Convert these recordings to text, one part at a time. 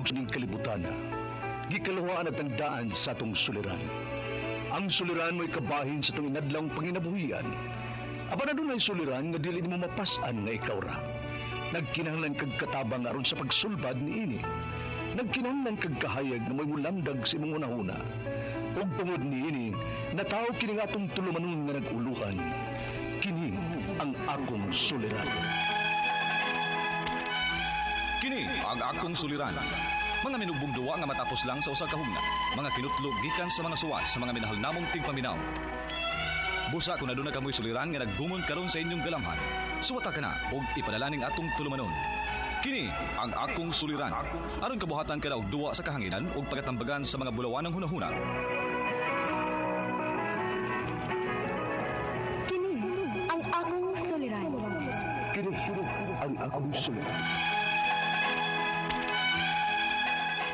kining kalibutan na. Gikalawaan at tandaan sa atong suliran. Ang suliran mo'y kabahin sa itong inadlang panginabuhian. Aba na doon ay suliran nga dili mo mapasan nga ikaw ra. Nagkinahanglan kag katabang aron sa pagsulbad ni ini. Nagkinahanglan kag kahayag na may mulamdag sa imong unahuna. Ug tungod ni ini, nataw kini nga atong tulumanon nga naguluhan. Kini ang akong suliran. Kini ang akong suliran. Mga minubong duwa nga matapos lang sa usa ka hugna. Mga kinutlog gikan sa mga suwat sa mga minahal namong tigpaminaw. Busa kung aduna kamoy suliran nga naggumon karon sa inyong galamhan. Suwata ka na og ipadalaning atong tulumanon. Kini ang akong suliran. Aron kabuhatan ka na og duwa sa kahanginan og pagatambagan sa mga bulawan ng hunahuna. Kini ang akong suliran. Kini ang akong suliran.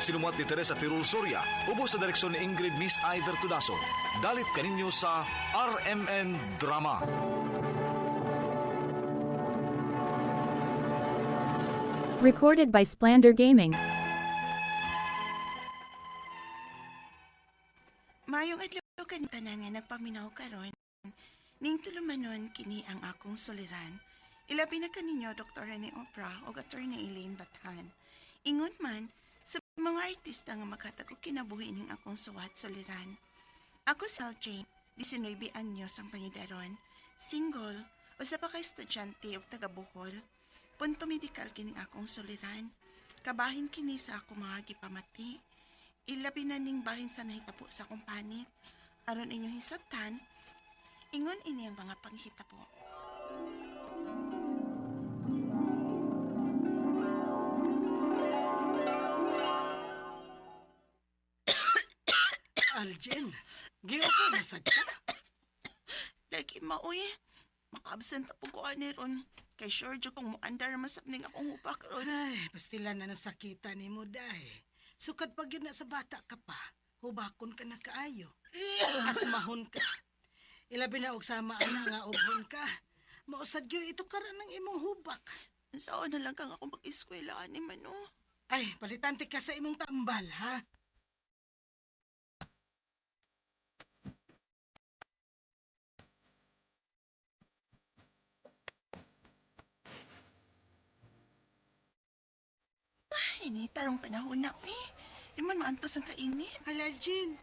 Sinumat ni Teresa Tirul Soria, ubos sa direksyon ni Ingrid Miss Iver Tudaso. Dalit kaninyo sa RMN Drama. Recorded by Splander Gaming. Mayong adlaw kan tanan nga nagpaminaw karon. Ning tulumanon kini ang akong suliran. Ilabi na kaninyo Dr. Rene Opra o Attorney Elaine Bathan. Ingon man sa mga artista nga makatag og kinabuhi ning akong suwat suliran. Ako si Jane, 19 anyos ang pangidaron, single, usa pa ka estudyante ug taga Bohol. Punto medikal kining akong suliran. Kabahin kini sa akong mga gipamati. Ilabi na ning bahin sa nahitabo sa akong panit. Aron inyong hisabtan, ingon ini ang mga panghitabo. Aljen, giupo na sad ka. Lagi maoy, maka-absent po ko ani ron. Kay sure jo kong muandar masapning akong upak ron. Ay, pastilan na nasakita ni mo, day. Sukad pag yun na sa bata ka pa, hubakon ka na kaayo. Asmahon ka. Ilabi na og sama ana nga obhon ka. Mausad gyud ito karan ng imong hubak. Saan na lang kang ako mag-eskwela ani man o. Ay, palitante ka sa imong tambal, ha? Ini tarong panahon na eh. Di man maantos ang kainit. Hala, Jin.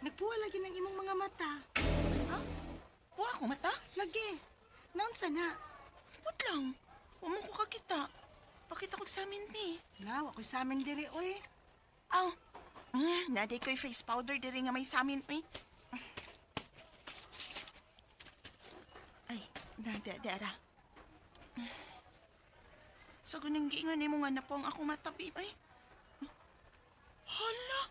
Nagpuwa lagi ng imong mga mata. Ha? Buha ko mata? Lagi. Naunsa na. Put lang. Huwag ko kakita. Pakita ko sa amin ni. Law, ako'y sa amin diri, oy. Aw. Naday ko'y face powder diri nga may samin eh. Ay, dara. So, gunang giingan ni mo nga na po ang akong matabi, ay. Hala!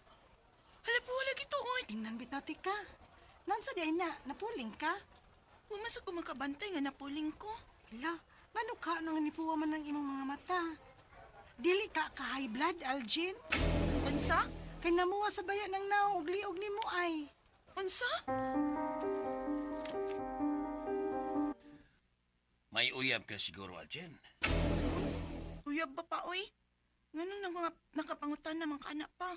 Hala po, wala gito, oy. Ingnan bitaw ka. Naunsa di na, napuling ka? Umasa ko makabantay nga napuling ko. Hala, ngano ka nang nipuwa man ng imong mga mata? Dili ka high blood, Aljin? Unsa? Kay namuwa sa baya ng naong ug liog nimo ay. Unsa? May uyab ka siguro, Aljen. Uyab ba pa, oy? Ganun lang mga nakapangutan naman ka anak pa.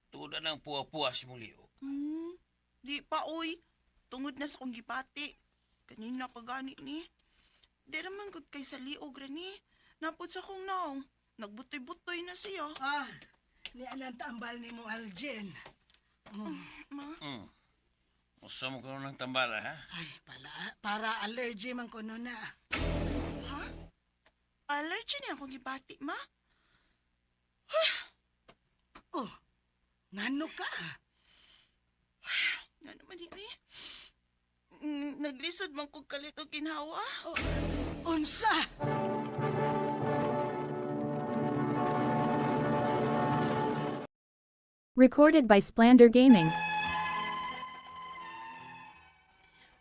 Tuda ng puwa-puwa si Mulio. Di pa, oy. Tungod na sa kong gipati. Kanina pa gani ni. Di raman gud kay sa liog rani. Napod sa kong naong. Nagbutoy-butoy na siya. Ah, ni anang tambal nimo, Aljin. Ma? Usa mo ko ng tambala, ha? Ay, para allergy man kuno na. Ha? Allergy niya akong gipati, ma? Oh, ngano ka? Nga naman ini. Naglisod man kong kalit o ginhawa. Unsa? Recorded by Splander Gaming.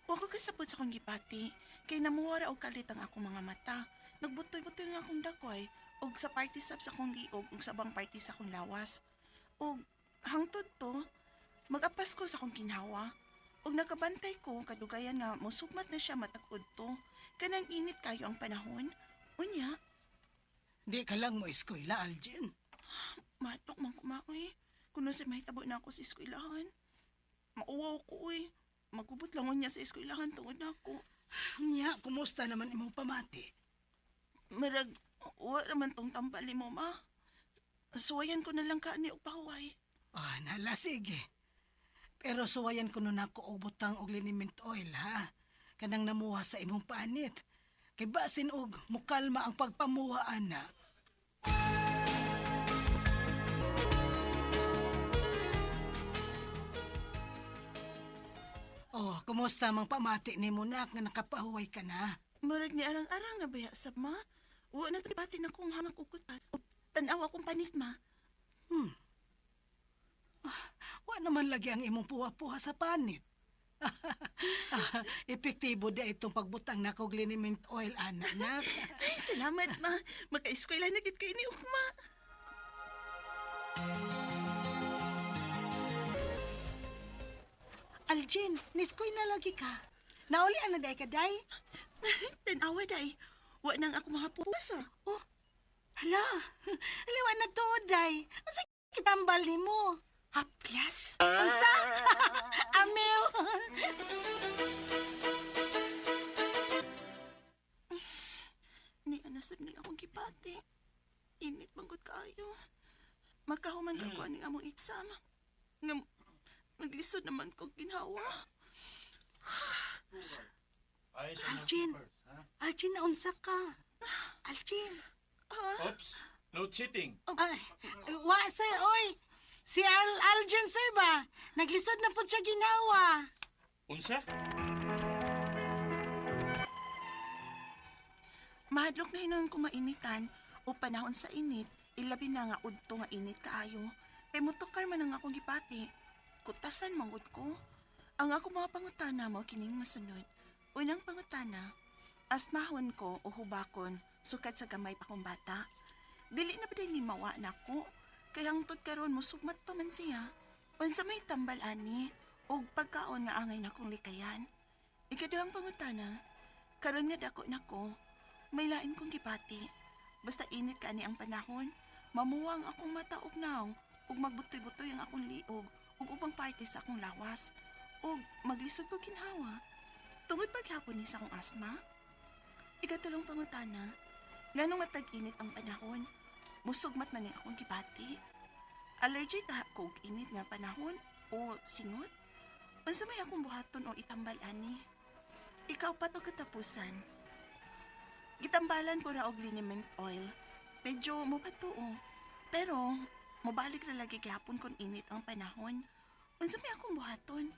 Huwag ko kasabot sa kong gipati. Kay namuwara og kalit ang akong mga mata. Nagbutoy-butoy nga akong dakway. Og sa party sab sa akong liog. Og sa bang party sa akong lawas. Og hangtod to, mag-apas ko sa akong kinhawa. Og nakabantay ko, kadugayan nga, musugmat na siya matagod to. Kanang init kayo ang panahon. Unya, Di ka lang mo eskwela, Aljin. matok man ko kuno sa mahitabo na ako sa eskwelahan. Mauwaw ko uy. Magubot lang niya sa eskwelahan tungod na ako. Nya, kumusta naman imong pamati? Marag, wa naman tong tambali mo, ma. Suwayan ko na lang ka ni og pahuway. Ah, nala, sige. Pero suwayan ko nun ako og butang og liniment oil, ha? Kanang namuha sa imong panit. Kay basin og mukalma ang pagpamuha, ana. Oh, kumusta mang pamati ni mo nak nga nakapahuway ka na? Marag ni arang-arang na baya sa ma. Wa na tripati na kong hangak ukutat. O tanaw akong panit, ma. Wa naman lagi ang imong puwa-puha sa panit. Epektibo da itong pagbutang na kog liniment oil, ana, nak. Ay, salamat, ma. Maka-eskwela na gid kay ni Ugma. Aljin, niskoy na lagi ka. Nauli ana day ka, day? Tanawa, day. Wa nang ako mahapusa. Oh, hala. Aliwa na to, day. Asa kitambal ni mo? Haplas? Unsa? Amiw. Ni anasab ni akong gipati. Init manggod kaayo. Makahuman ka ko ani among exam. Nga maglisod naman ko ginhawa. Aljin. Aljin, naunsa ka? Aljin. Oops, no cheating. Ay, wa, sir, oy. Si Aljin, sir ba? Naglisod na po siya ginawa. Unsa? Mahadlok na hinon ko mainitan o panahon sa init, ilabi na nga udto nga init kaayo. Kay mutokar man ang akong gipati. Kutasan manggod ko. Ang ako mga pangutana mo kining masunod. Unang pangutana, asmahon ko o hubakon sukat sa gamay pa kong bata. Dili na ba din mawa na ko? Kaya hangtod karon mo sugmat pa man siya. Unsa may tambal ani og pagkaon nga angay na kong likayan. Ikaduhang pangutana, karon nga dako nako, may lain kong gipati. Basta init ka ani ang panahon, mamuwang akong mata og naong, ug magbutoy-butoy ang akong liog, ug ubang parte sa akong lawas, ug maglisod ko ginhawa. Tungod paghapon ni sa akong asma. Ikatulong pangutana, nganong matag-init ang panahon, musugmat man ni akong gipati. Allergic ka kog init nga panahon o singot? Unsa may akong buhaton o itambal ani? Ikaw pa to katapusan. Gitambalan ko ra og liniment oil. Medyo mupatuo. Pero mobalik ra lagi gihapon kon init ang panahon. Unsa may akong buhaton?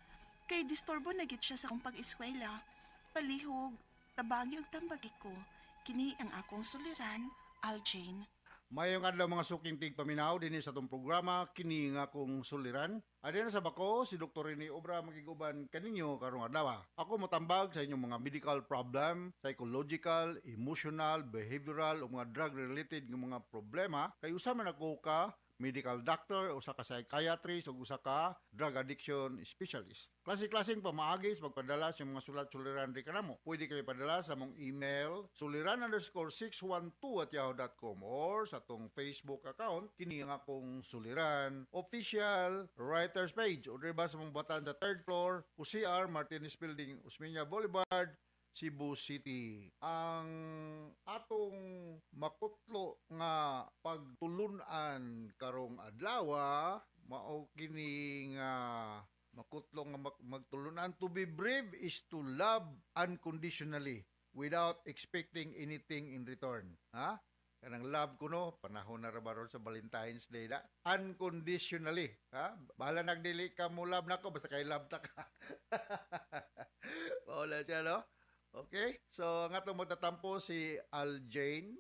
Kay disturbo na gid siya sa akong pag-eskwela. Palihog, tabagi og tambagi ko. Kini ang akong suliran, Aljane. Mayong adlaw mga suking tigpaminaw dinhi sa tong programa kini nga kong suliran. Adina sa bako si Dr. Rene Obra magiguban kaninyo karong adlaw. Ako motambag sa inyong mga medical problem, psychological, emotional, behavioral o mga drug related nga mga problema kay usa man ako ka medical doctor, usa ka psychiatrist ug usa ka drug addiction specialist. Klase-klaseng pamaagi sa pagpadala sa mga sulat-suliran di kanamo. Pwede kayo padala sa mong email suliran_612@yahoo.com or sa tong Facebook account kini nga akong suliran official writers page o diba sa mong batan sa 3rd floor UCR Martinez Building, Osmeña Boulevard, Cebu City. Ang atong makutlo nga pagtulunan karong adlaw mao kini nga makutlo nga magtulunan. To be brave is to love unconditionally without expecting anything in return. Ha? Kanang love ko no, panahon na rabaron sa Valentine's Day na. Unconditionally. Ha? Bahala nagdili ka mo love nako basta kay love ta ka. Wala siya no? Okay? So, ang atong magtatampo si Aljane,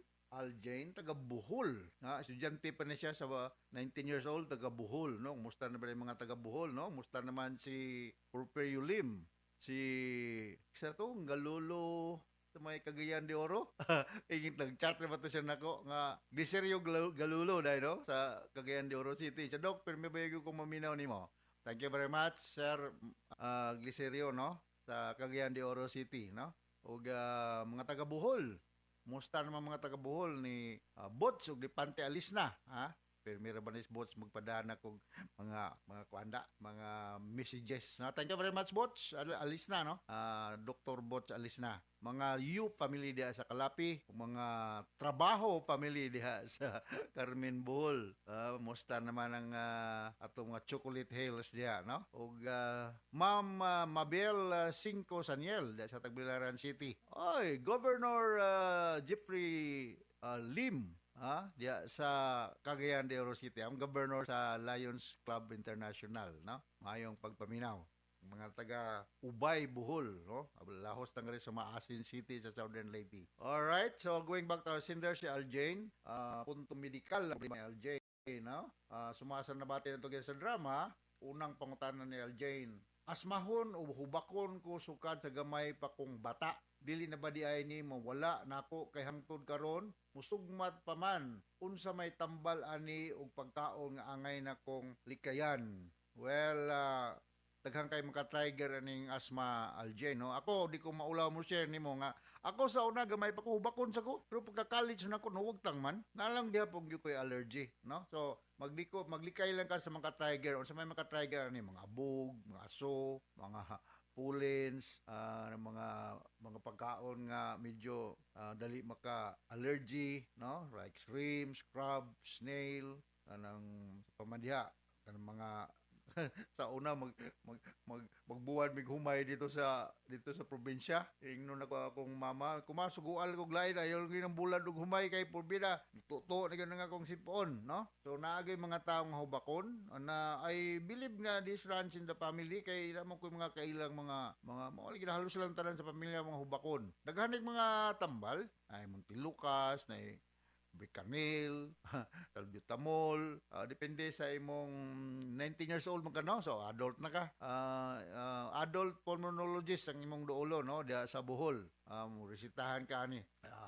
taga Bohol. Estudyante pa na siya sa 19 years old, taga Bohol. No? Musta na ba yung mga taga Bohol? No? Musta naman si Porfirio Lim, si isa to, Galolo, sa may Cagayan de Oro. Nag-chat na ba ito siya nako nga Glicerio Galulo dahil no? Sa Cagayan de Oro City. Siya, Dok, pero may bayag kong maminaw ni mo. Thank you very much, Sir Glicerio, no? Sa Cagayan de Oro City, no? O mga taga Bohol. Musta naman mga taga Bohol ni Bots ug ni Pante Alisna, ha? Primera Banis Bots magpadana kog mga kuanda, mga messages. No? Thank you very much, Bots. Alis na, no? Dr. Bots, alis na. Mga you family diha sa Kalapi, mga trabaho family diha sa Carmen Bohol. Musta naman ang atong mga chocolate hills diha, no? Og Ma'am Mabel Cinco Saniel diha sa Tagbilaran City. Oy, Governor Jeffrey Lim diya sa Cagayan de Oro City. Ang governor sa Lions Club International, no? Mayong pagpaminaw. Mga taga Ubay, Bohol, no? Lahos na rin sa Maasin City sa Southern Leyte. Alright, so going back to our sender, si Aljane, punto medical na may Aljane, no? Sumasan na bati na ito sa drama, unang pangutanan ni Aljane, asmahon o hubakon ko sukad sa gamay pa kong bata. Dili na ba di ay ni mawala nako kay hangtod karon musugmat pa man unsa may tambal ani og pagkaon nga angay na kong likayan. Well, daghang kay maka-trigger aning asma, Aljane, no? Ako di ko maulaw mo share nimo nga ako sa una gamay pa ko hubakon sa ko pero pagka-college na ko nuwag tang man nalang diha pog gyud koy allergy, no? So maglikay lang ka sa mga trigger unsa may maka-trigger ani mga abog, mga aso, mga pollens, mga pagkaon nga medyo dali maka-allergy, no? Like shrimp, crab, snail, kanang pamandiha, kanang mga sa una magbuwan mig humay dito sa probinsya. Ingnon ako akong mama, kumasugual kog lain ayo ginang bulan og humay kay porbida. Tuto na nga akong sipon, no? So naagay mga taong hubakon na I believe nga this runs in the family kay amo ko mga kailang mga mao halos lang tanan sa pamilya mga hubakon. Daghanig mga tambal ay Montilucas na Bicanil, Salbutamol, depende sa imong 19 years old man ka, no? So adult na ka. Adult pulmonologist ang imong duolo, no? Diya sa Bohol. Resitahan ka ani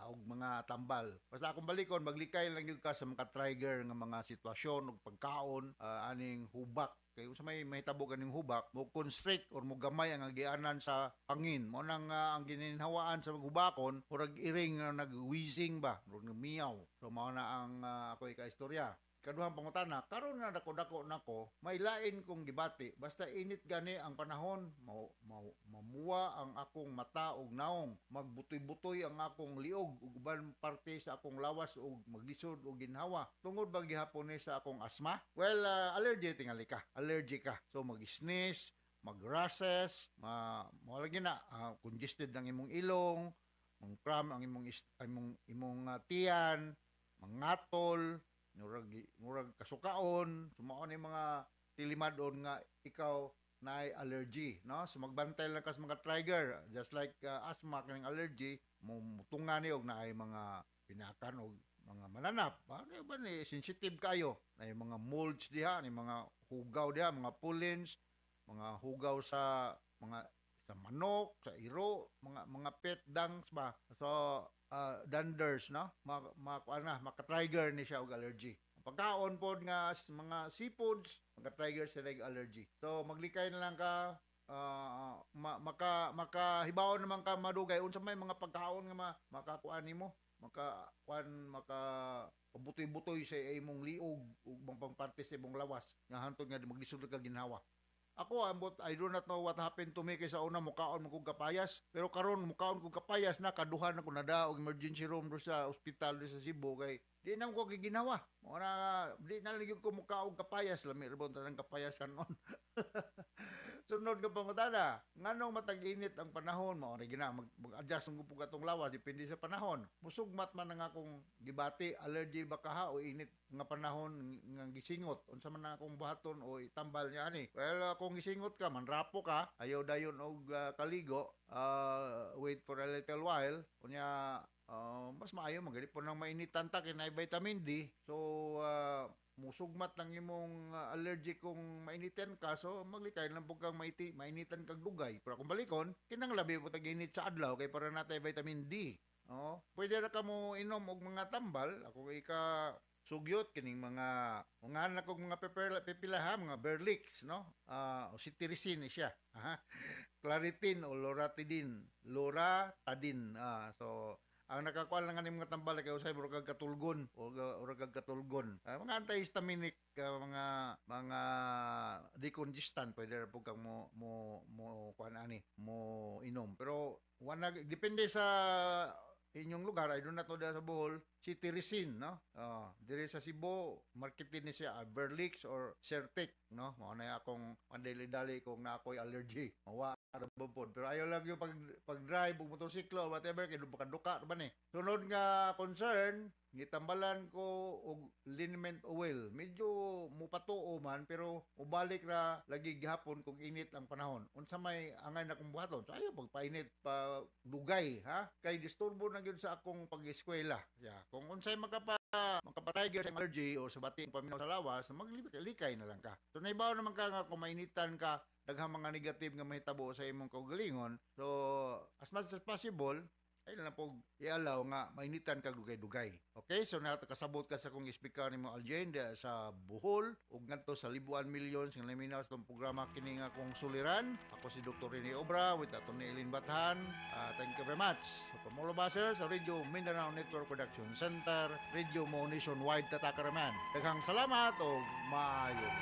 og mga tambal. Basta akong balikon maglikay lang gyud ka sa mga trigger nga mga sitwasyon ug pagkaon aning hubak. Kay sa may mahitabo kaning hubak mo constrict or mo gamay ang agianan sa hangin mo nang ang gininhawaan sa maghubakon murag iring nag-wheezing ba murag miyaw. So mao na ang ako ika-istorya. Kaduhang pangutana, karon nga dako-dako nako, may lain kong gibati. Basta init gani ang panahon, mamuwa ang akong mata og naong, magbutoy-butoy ang akong liog ug uban parte sa akong lawas ug maglisod og ginhawa. Tungod ba gihapon ni sa akong asma? Well, allergy tingali ka. Allergy ka. So mag-sneeze, mag-rashes, lagi na congested ang imong ilong, cramp ang imong tiyan, mangatol, murag kasukaon, sumaon yung mga tilimadon nga ikaw naay allergy, no? So magbantay lang kas mga trigger, just like asthma kaning allergy, mutungan ni og naay mga pinakan og mga mananap. Ano ba ni sensitive kayo? Naay mga molds diha, ni mga hugaw diha, mga pollens, mga hugaw sa manok, sa iro, mga pet dungs ba. So danders, no? Maka-trigger ni siya og allergy. Pagkaon pod nga mga seafoods, maka-trigger sila og allergy. So maglikay na lang ka makahibaw naman ka madugay unsa may mga pagkaon nga makakuan nimo, maka pabutoy-butoy sa imong liog ug bang parte sa imong lawas nga hantod nga maglisod ka ginhawa. Ako, I do not know what happened to me kay sa una mukaon mo kong kapayas. Pero karon mukaon kong kapayas na kaduhan ako nada og emergency room do sa ospital do sa Cebu kay di na ko giginawa. Di na lang ko mukaon kapayas lami rebon tanang kapayas kanon. Sunod ka pangutana, nganong matag-init ang panahon mo ori gina mag-adjust ng gupog atong lawas depende sa panahon. Musugmat man nga akong gibati allergy ba kaha o init nga panahon nga gisingot unsa man akong buhaton o itambal niya ani. Well, kung gisingot ka manrapo ka ayaw dayon og kaligo, wait for a little while unya mas maayo magani po nang mainitan ta kay na vitamin D. So musugmat lang imong allergy kung mainitan ka, so maglikay lang pug kang mainitan kag dugay. Pero kung balikon kinang labi po tag-init sa adlaw kay para natay vitamin D. Pwede ra ka mo inom og mga tambal ako ika sugyot kining mga anak kog mga pipila ha, mga Berlix, no? O cetirizine siya. Claritin o loratadine. So Ang nakakuha lang nga mga tambal kay usay murag kag katulgon o murag kag katulgon. Mga antihistaminic mga decongestant pwede ra pug kang mo kuan ani mo inom. Pero wala depende sa inyong lugar, I do not know sa Bohol, cetirizine, no? Dire sa Cebu, marketin ni siya Berlix or Certec, no? Mao na akong pandali-dali kung na ako'y allergy. Mawa pod. Pero ayaw lang yung pag-drive og motorsiklo whatever kay duka ba ni. Sunod nga concern, gitambalan ko og liniment oil. Medyo mupatuo man pero ubalik ra lagi gihapon kung init ang panahon. Unsa may angay na kong buhaton. So ayaw pagpainit pa dugay, ha? Kay disturbo na gyud sa akong pag-eskwela. Yeah. Kung unsay makapatiger sa allergy o sa bating paminaw sa lawas, maglikay na lang ka. So naibaw naman ka nga kung mainitan ka daghang mga negative nga mahitabo sa imong kaugalingon. So as much as possible, ay na po i-allow nga mainitan ka dugay-dugay. Okay? So nakasabot ka sa kung speaker nimo Aljen sa Bohol ug ngadto sa libuan milyon sing laminaw sa itong programa kini nga kong suliran. Ako si Dr. Rene Obra with Atty. Eileen Bathan. Thank you very much. So from all of us here sa Radio Mindanao Network Production Center, Radio Mo Nationwide Tatakaraman. Daghang salamat o maayo.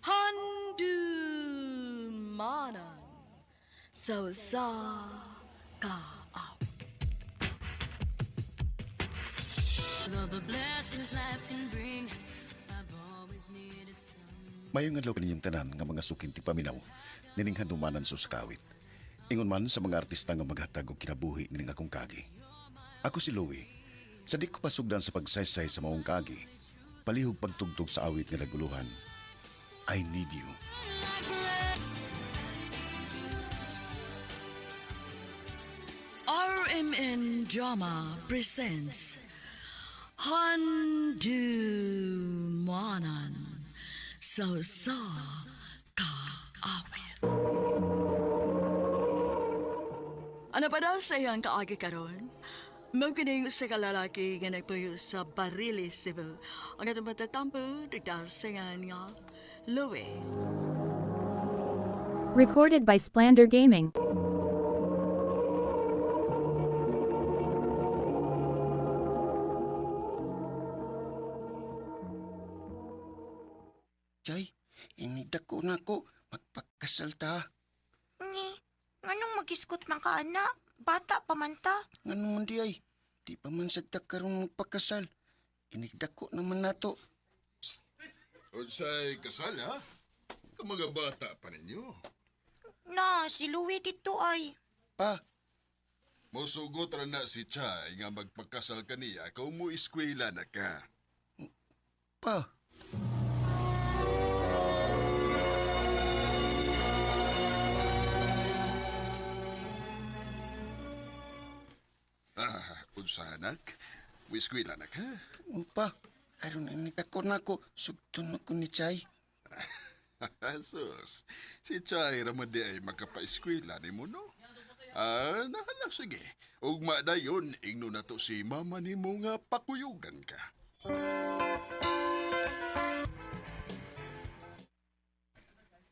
Handumanan sa kaaw. Mayong adlaw kaninyong tanan nga mga sukinti paminaw, nining handumanan sa kawit. Ingon man sa mga artista nga maghatag og kinabuhi nining akong kagi. Ako si Louie. Sa di ko pasugdan sa pagsaysay sa maong kagi, palihog pagtugtog sa awit nga naguluhan. I need you. RMN Drama presents Handumanan sa kaawit. Ano pa daw sa iyang kaagi karon? Magkinig sa kalalaki nga nagpuyo sa Barili Cebu. Ang atong matatampo, dagdasayan nga, Louie. Recorded by Splander Gaming. Chay, inigdako na ko. Magpagkasal ta. Nganong magiskot man ka, anak? Bata pa man ta. Ngano man di ay. Di pa man sagda karon magpakasal. Inigdako naman nato. Unsay kasal, ha? Ka mga bata pa ninyo. Na, si Louie dito ay. Pa, Mosugot ra na si Chay nga magpakasal kaniya kung mo eskwela na ka. pa. Unsa anak? Mo eskwela na ka? Pa, aron inigdako na ko. Sugton ako ni Chay. Sus, si Chay ramadi ay makapaeskwela ni mo, no? Nahala, sige. Ugma dayon, ingno na to si mama ni mo nga pakuyugan ka.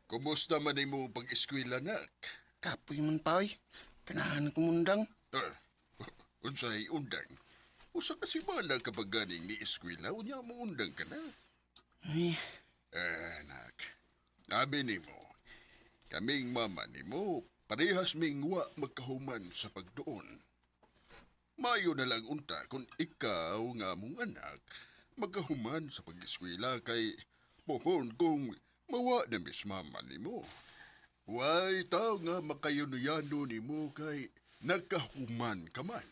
Kumusta man ni mo pag-eskwela, nak? Kapoy man pa ay. Kanahan ko mundang. Unsay undang? Usa kasi mana kapag ganing ni eskwela, unya mo undang ka na. Ay, Anak, sabi ni mo, kaming mama ni mo, parehas ming wa magkahuman sa pagdoon. Mayo na lang unta kung ikaw nga mong anak, magkahuman sa pag-eskwela kay pohon kung mawa na mis mama ni mo. Way tao nga makayunuyano ni mo kay nagkahuman ka man.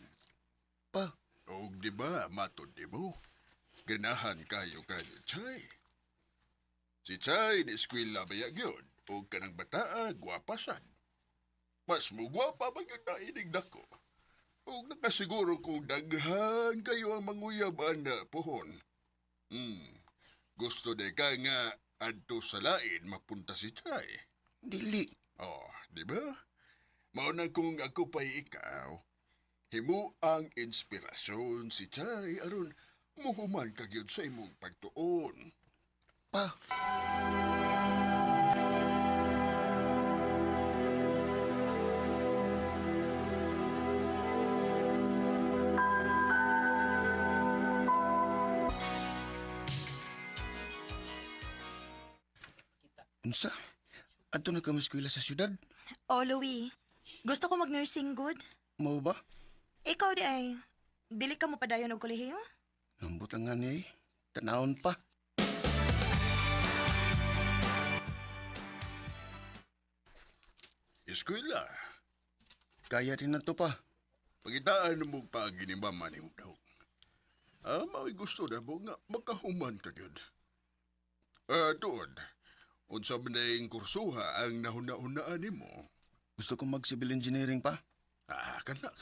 pa. O di ba, matod di mo, ganahan kayo ni Chay. Si Chay ni eskwela bayag yun, o kanang bataa, gwapasan. Mas mo gwapa ba yun na inigda ko? O nakasiguro kung daghan kayo ang manguyaban na pohon. Gusto de ka nga adto sa lain mapunta si Chay. Dili. Oh, di ba? Mauna kung ako pa'y ikaw, himo ang inspirasyon si Chay aron muhuman kagyod sa imong pagtuon. Pa. Unsa? Adto na ka mo eskwela sa syudad? Oh, Louie. Gusto ko mag-nursing good. Mao ba? Ikaw di ay, dili ka mo padayon og kolehiyo? Nambot ang nga niya eh. Tanawon pa. Eskwela. Kaya din na to pa. Pagitaan mo pagi ni mama ni mo daw. Mao'y gusto na mo nga makahuman ka gyud. Tuod, unsa man na yung kursuha ang nahuna-hunaan ni mo? Gusto kong mag-civil engineering pa. Kana.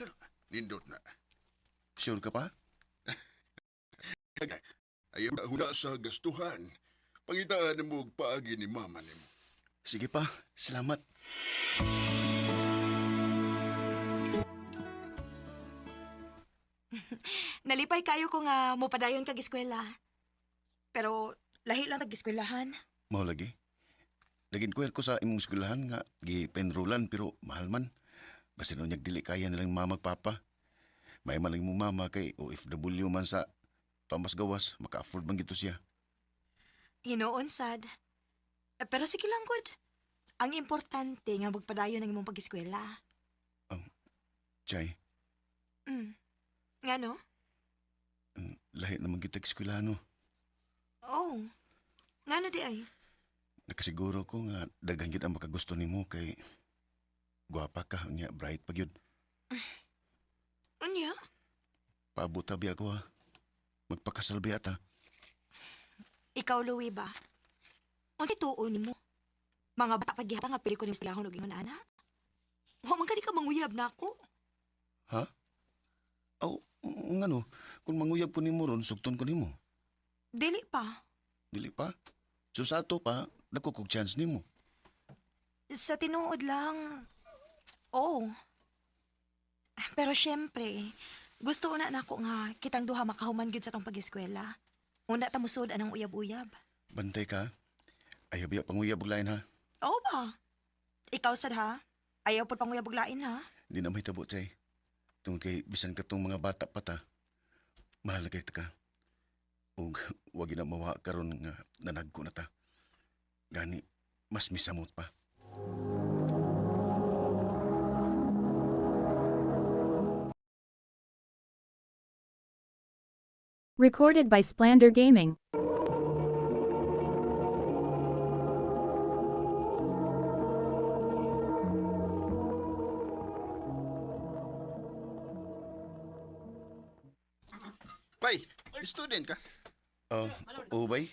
Nindot na. Sure ka pa? Ayaw na huna sa gastuhan. Pagitaan mo paagi ni mama ni mo. Sige pa, salamat. Nalipay kayo ko nga mo padayon kag eskwela. Pero lahi lang tag-eskwelahan. Mao lagi. Nag-inquire ko sa imong eskwelahan nga gi-penrolan pero mahal man. Basta nung dili kaya nilang mama papa. May man lang imong mama kay OFW man sa Thomas Gawas, maka-afford man gito siya. Hinoon sad. Pero sige lang good. Ang importante nga magpadayon ang imong pag-eskwela. Chay, Nga no? lahi naman kita eskwelano. Oh. Nga no di ay. Nakasiguro ko nga daghang gid ang makagusto nimo kay gwapa ka nya bright pa gyud. Unya? Paabot tabi ako ha. Magpakasalbi ata. Ikaw, Louie ba? Unsi tuon nimo? Mga bata paghihapa nga pili ko ni eskwelahon og ingon ana. Wa man kadi ka manguyab na ako. Ha? Aw, ngano, kung manguyab ko nimo ron, sugton ko nimo. Dili pa. Dili pa. So sa ato pa, dako kog chance nimo. Sa tinuod lang, oo. Pero syempre, gusto na nako nga kitang duha makahuman gyud sa tong pag-eskwela. Una ta musud anang uyab-uyab. Bantay ka. Ayaw biya panguyab og lain ha. Oo ba? Ikaw sad ha? Ayaw po pang uyab og lain ha? Di na may tabo, Chay. Tungkol kay bisan katong mga bata pa ta. Mahal kay ta ka. Ug wag na mawa karon nga nanagko na ta. Gani, mas misamot pa. Recorded by Splander Gaming. Bay, student ka? Ubay.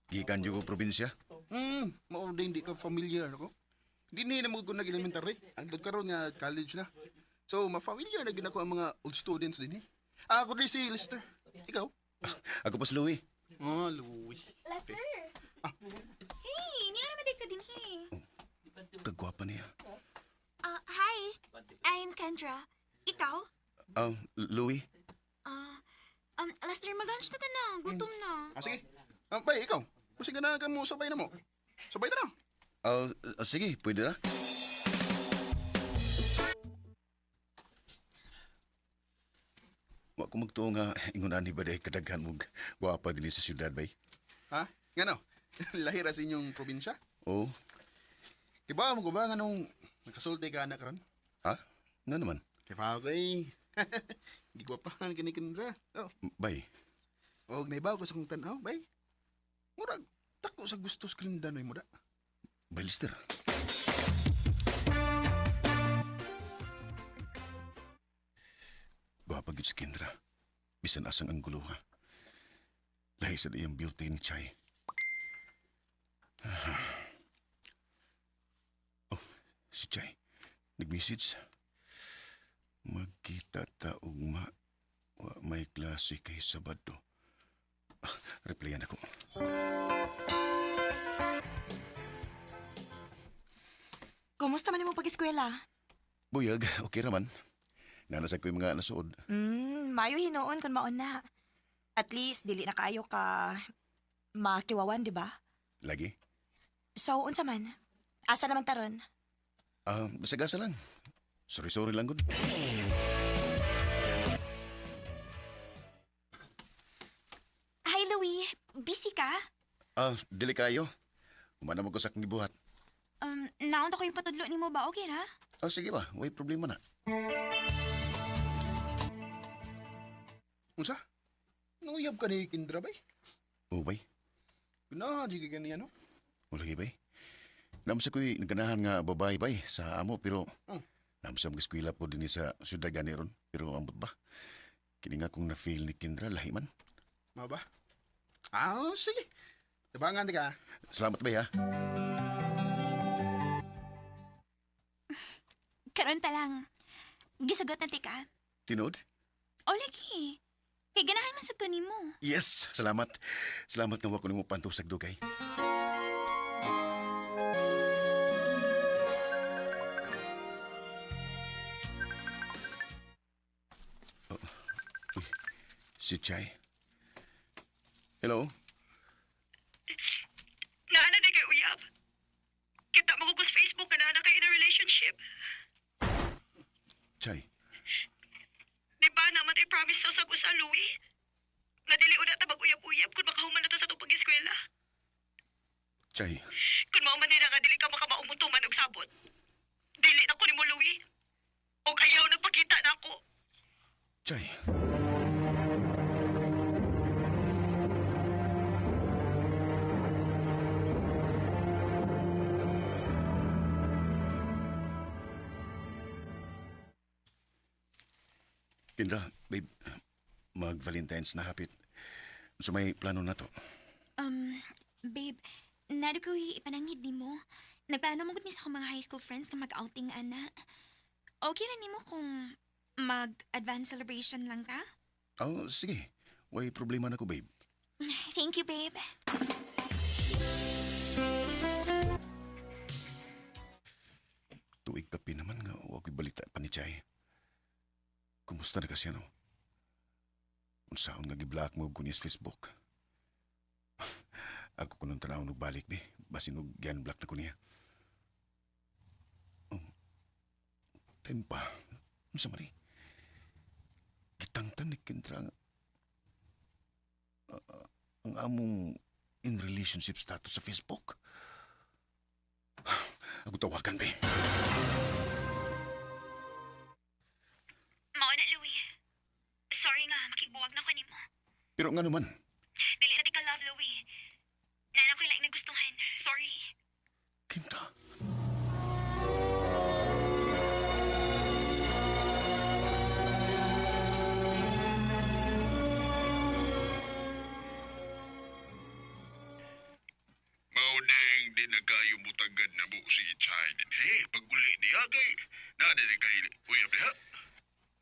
Gikan jud ko probinsya. Mao din di ka familiar ako. Dinhi na mo ko nag-elementary. Ang karon nga college na. So, ma-familiar na gid ako ang mga old students din. Ako din si Lester. Ikaw? Ako pa si Louie. Louie. Lester! Hey, niya naman ka din Kagwapa niya. Hi, I'm Kendra. Ikaw? Louie. Lester, mag-lunch na na. Gutom na. Sige. Bay, ikaw. Kasi ka na ka mo, sabay na mo. Sabay na. Sige, pwede na. Wa ko magtuo nga ingunan ni baday kadaghan mo gwapa dinhi sa syudad bay. Ha? Ngano? Lahira sa inyong probinsya? Oo. Iba mo ko ba nga nung nakasulti ka na karon? Ha? Nga naman. Kaya pa ako eh. Hindi ko pa kinikindra. Oh. Bay. Og naibaw ko sa kong tanaw, bay. Murag, tako sa gusto sa kalindanoy mo da. Bay, Lister. Gwapa gyud si Kendra. Bisan asang ang gulo ha. Lahi sa iyang beauty ni Chay. Oh, si Chay. Nag-message. Magkita ta ugma. Wa may klase kay Sabado. Replyan ako. Kumusta man imong pag-eskwela? Buyag, okay raman. Nanasag ko yung mga nasuod. Mayo hinoon kung maon na. At least, dili na kayo ka makiwawan, di ba? Lagi? So, unsa man? Asa naman taron? Basagasa lang. Sorry lang gud. Hi, Louie. Busy ka? Dili kayo. Humanam ko sa akong gibuhat. Naon ako yung patudlo ni mo ba? Okay ra? Oh, sige ba, way problema na. Unsa? Nanguyab ka ni Kindra bay? Oo, bay. Ganahan di ka gani ano? Wala bay. Namsa ko'y naganahan nga babae bay sa amo pero namsa mag-eskwela po din sa syudad gani ron. Pero ambot ba? Kini nga kung na-feel ni Kindra, lahi man. Mao ba? Sige. Tabangan ka. Salamat bay ha. Karon ta lang. Gisugot na ti ka. Tinod? O lagi. Kay ganahan man sa kunin mo. Yes, salamat. Salamat nga wako nimo pantusag dugay. Oh, uy, si Chay. Hello? Naana na kay uyab. Kita mo ko sa Facebook na na kay in a relationship. Chay, Di ba naman tayo promise sa usag usa, Louie? Na dili una ta mag-uyab-uyab kung makahuman na ta sa itong pag-eskwela. Chay, Kung mao man nila nga dili ka makamaumutuman og sabot. Dili na ko nimo, Louie. Og ayaw nagpakita na ako. Chay. Kindra, babe, mag-Valentine's na hapit. So may plano na to. Babe, nado ko ipanangid ni mo. Nagplano mo gud mi sa akong mga high school friends na mag-outing ana. Okay na nimo kung mag-advance celebration lang ka? Oh, sige. Way problema na ko, babe. Thank you, babe. Tuig kapi naman nga, huwag ko'y balita pa ni Chay. Kumusta na kasi ano? Unsaon nga gi-block mo ko niya sa Facebook. Ako ko nung tanaw balik di. Basin og gian-block na ko niya. Time pa. Unsa mali? Kitangtang ni Kendra ang among in relationship status sa Facebook. Ako tawagan, be. Mao na, Louie. Sorry nga, makigbuwag na ko nimo. Pero nga naman, Dili na di ka love, Louie. Nana ko lang nagustuhan. Sorry. Kendra. Maudeng di na kayo mutagad na mo si Chay din. Hey, pag-uli niya kay nada na kayo uyab diha.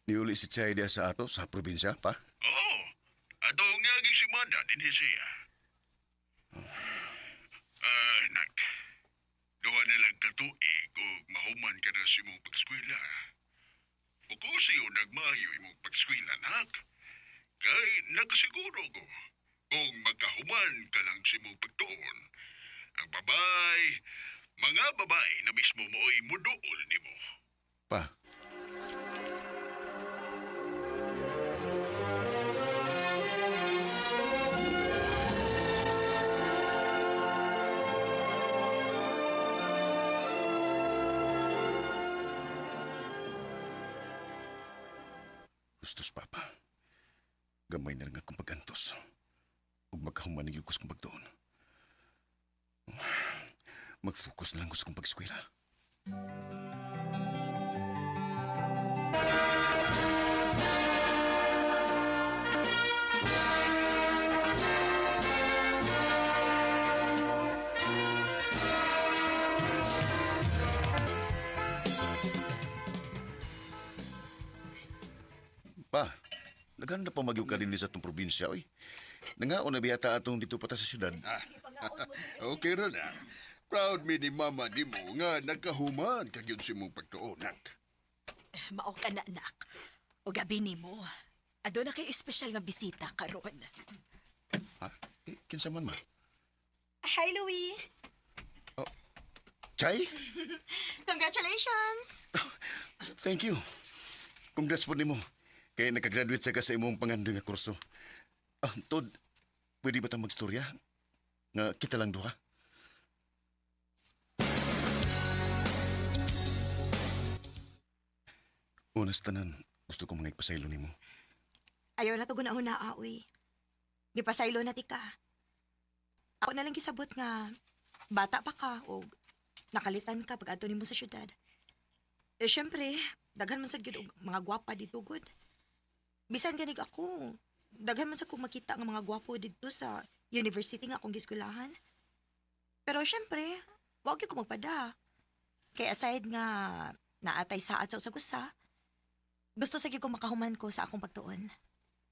Niuli si Chay diya sa ato sa probinsya, pa? Oo, ato nga simana din siya. Nak, duha na lang katuig kung mahuman ka na si mong pagskwela. O kung siyo nagmayo imong pagskwela, nak, kay nakasiguro ko kung magkahuman ka lang si mong pagtuon, ang mga babay na mismo mo'y muduol ni mo. Pa, gustos, Papa. Gamay na rin akong pagkantos. Huwag magkahuman ng yugos kong pagdoon. Mag-focus na lang gusto kong pag-eskwela. Pa, naganda pa magyug ka din sa itong probinsya, oy. Nangaon na biyata atong dito pata sa syudad. Okay ra na. Proud mi ni mama ni mo nga nagkahuman kagyud si mong pagtuon, nak. Mao ka na, anak. O gabi ni mo. Ado na kay espesyal nga bisita karon. Ha? Kinsa man, ma? Hi, Louie. Chay? Congratulations! Thank you. Congrats po nimo. Kaya nakagraduate sa ka sa imong pangandoy nga kurso. Tod, pwede ba tayong magstorya? Nga kita lang duha? Unas tanan, gusto kong mga ipasaylo nimo. Ayaw na to guna-una, aoy. Gipasaylo na ti ka. Ako na lang gisabot nga, bata pa ka o nakalitan ka pag adto nimo sa syudad. Eh, syempre, daghan man sa gyud og mga gwapa dito, good. Bisan ganig ako, daghan man sa kong makita nga mga gwapo dito sa university nga akong giskwelahan. Pero syempre, wag gyud ko magpada. Kaya aside nga naatay saat sa usag-usa, gusto sa gyud ko makahuman ko sa akong pagtuon.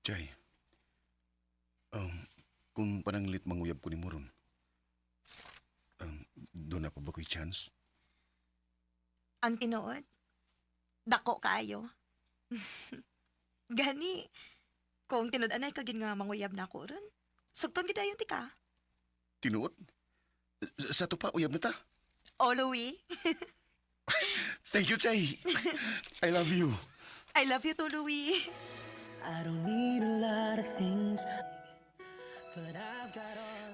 Chay, kung pananglit manguyab ko ni Moron, doon na pa ba ko'y chance? Ang tinuod, dako kaayo. Gani, kung tinud-anay ka gid nga manguyab na ako ron, sugton gid ayon ti ka. Tinuot? Sa to pa, uyab na ta. Oh, Louie. Thank you, Chay. I love you. I love you too, Louie.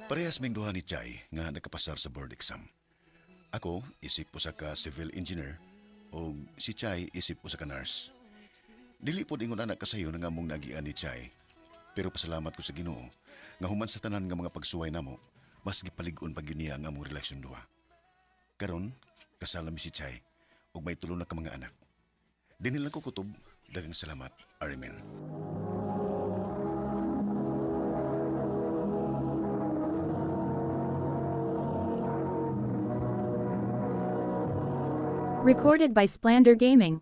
Parehas ming duha ni Chay nga nakapasar sa board exam. Ako, isip po sa ka civil engineer o si Chay isip po sa ka nurse. Dili po ingon anak kasayo nga mong nagian ni Chay. Pero pasalamat ko sa Ginoo nga human sa tanan nga mga pagsuway namo, mas gipalig-on pag niya ang among relasyon duha. Karon, kasala mi si Chay ug may tulo na ka mga anak. Dinil lang ko kutob, daghang salamat. Amen. Recorded by Splander Gaming.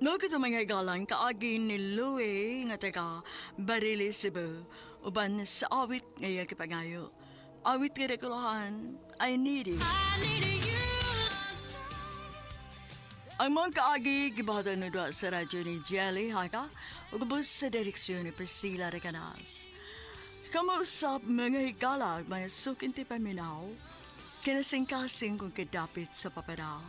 No kita mga galang kaagi ni Louie nga taga Barili, Cebu. Uban sa awit ngayon kipangayo. Awit kaya kulahan, I need it. Ang mga kaagi gibahatan na doon sa radyo ni Jelly Haka o gabos sa direksyon ni Priscilla Recanas. Kamusap mga higalag mga sukinti paminaw, kinasing-kasing kung kadapit sa paparaw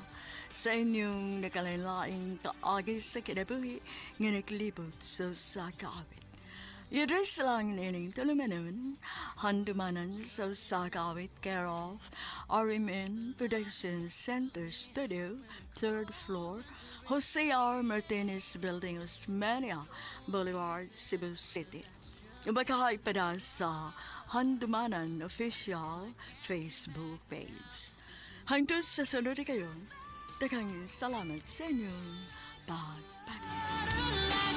sa inyong nakalain-laing kaagi sa kinabuhi nga naglibot sa kaawit. Yadres lang nining tulumanon, handumanan sa Sakawit Care of RMN Production Center Studio, 3rd floor, Jose R. Martinez Building, Osmania Boulevard, Cebu City. Bakahay pa na sa Handumanan Official Facebook page. Hangtod sa sunod kayo, daghang salamat sa inyong pagpapalala.